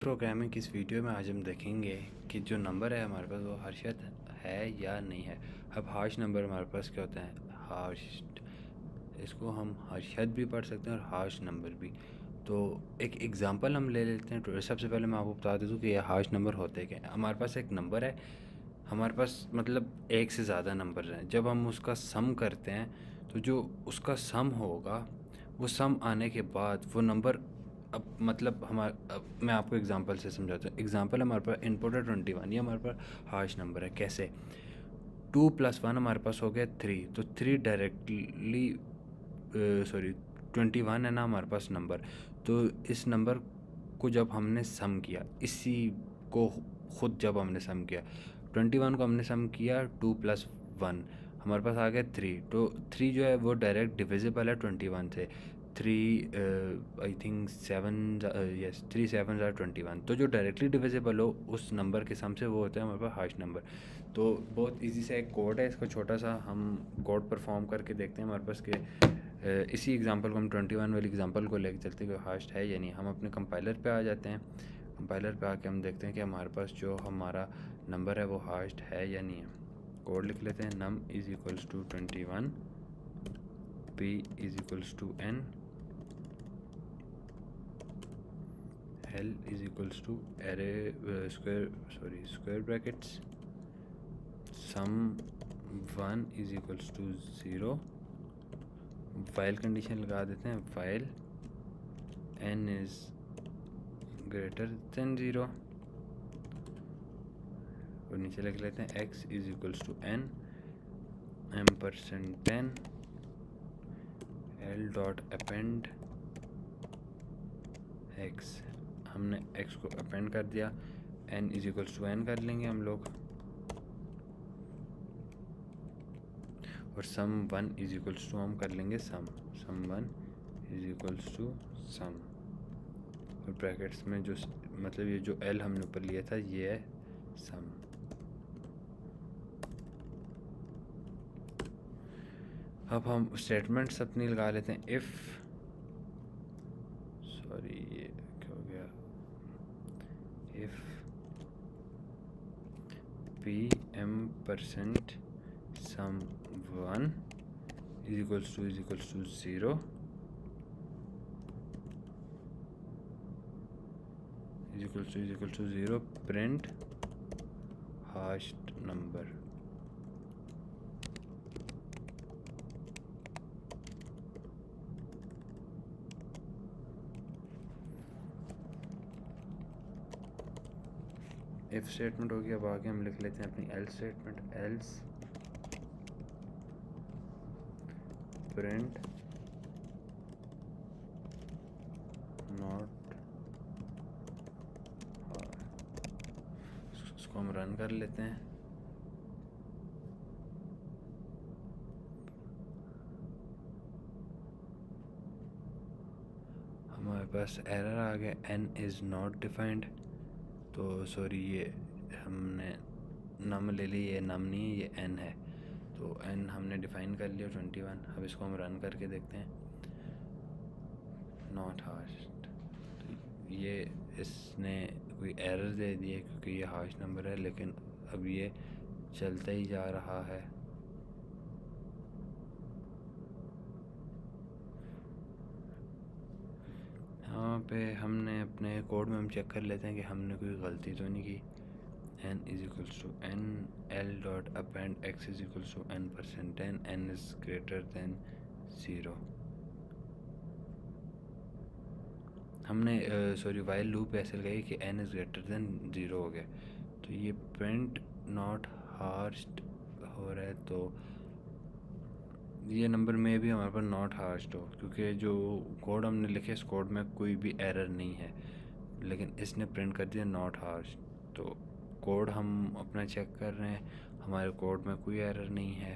Programming की इस video में आज हम देखेंगे कि जो नंबर है हमारे पास वो हर्षद है या नहीं है। अब हाश नंबर हमारे पास क्या होता है, हाश, इसको हम हर्षद भी पढ़ सकते हैं और हाश नंबर भी। तो एक एग्ज़ाम्पल हम ले लेते हैं। तो सबसे पहले मैं आपको बता दूँ कि ये हाश नंबर होते क्या हैं। हमारे पास एक नंबर है, हमारे पास मतलब एक से ज़्यादा नंबर हैं। जब हम उसका सम करते हैं तो जो उसका सम होगा वो सम आने के बाद वो नंबर, अब मतलब अब मैं आपको एग्जांपल से समझाता हूँ। एग्जांपल हमारे पास इनपुट है 21, ये हमारे पास हाश नंबर है। कैसे 2+1 हमारे पास हो गया 3, तो 3 डायरेक्टली सॉरी 21 है ना हमारे पास नंबर। तो इस नंबर को जब हमने सम किया, इसी को ख़ुद जब हमने सम किया 21 को हमने सम किया 2+1 हमारे पास आ गया 3। तो 3 जो है वो डायरेक्ट डिविजिबल है 21 से। 3 आई थिंक 7 यस 3 7 21। तो जो डायरेक्टली डिविजिबल हो उस नंबर के सम से वो होता है हमारे पास हाश नंबर। तो बहुत इजी सा एक कोड है, इसको छोटा सा हम कोड परफॉर्म करके देखते हैं हमारे पास के इसी एग्जांपल को हम 21 वाली एग्जांपल को लेके चलते हैं कि हाश है या नहीं। हम अपने कंपाइलर पे आ जाते हैं। कंपाइलर पे आके हम देखते हैं कि हमारे पास जो हमारा नंबर है वो हाश्ड है या नहीं है। कोड लिख लेते हैं, num is equals to 21, p is equals to n, l is equals to array square brackets, sum 1 is equals to 0। While condition लगा देते हैं, while n is greater than 0, और नीचे लिख लेते हैं x is equals to n %10 l dot append x। हमने x को अपेंड कर दिया, n is equals to n कर लेंगे हम लोग, और सम 1 इज़ इक्वल्स टू हम कर लेंगे सम 1 इज़ इक्वल्स टू सम, और ब्रैकेट्स में जो मतलब ये जो l हमने ऊपर लिया था ये है सम। अब हम स्टेटमेंट्स अपनी लगा लेते हैं। इफ़ ये क्या हो गया, if p % sum 1 is equals to 0 is equals to 0 print hashed number. If statement हो गया। अब आगे हम लिख लेते हैं अपनी else statement, else print not, इसको हम रन कर लेते हैं। हमारे पास एरर आ गया, n इज़ नॉट डिफाइंड। तो सॉरी, ये हमने नम ले ली, ये नम नहीं है, ये n है। तो n हमने डिफ़ाइन कर लिया 21। अब इसको हम रन करके देखते हैं, नॉट हाश्ड। तो ये इसने कोई एरर दे दी है क्योंकि ये हाश नंबर है, लेकिन अब ये चलता ही जा रहा है। यहाँ पे हमने अपने कोड में हम चेक कर लेते हैं कि हमने कोई गलती तो नहीं की। n is equals to n l dot append x is equals to n%10 n is greater than 0। हमने वाइल लूप ऐसे लगाई कि n इज़ ग्रेटर देन 0 हो गया। तो ये प्रिंट नॉट हाश्ड हो रहा है, तो ये नंबर में भी हमारे पास नॉट हाश्ड हो, क्योंकि जो कोड हमने लिखे इस कोड में कोई भी एरर नहीं है, लेकिन इसने प्रिंट कर दिया नॉट हाश्ड। तो कोड हम अपना चेक कर रहे हैं, हमारे कोड में कोई एरर नहीं है।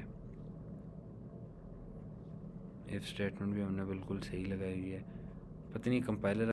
इफ़ स्टेटमेंट भी हमने बिल्कुल सही लगाई हुई है। पता नहीं कंपाइलर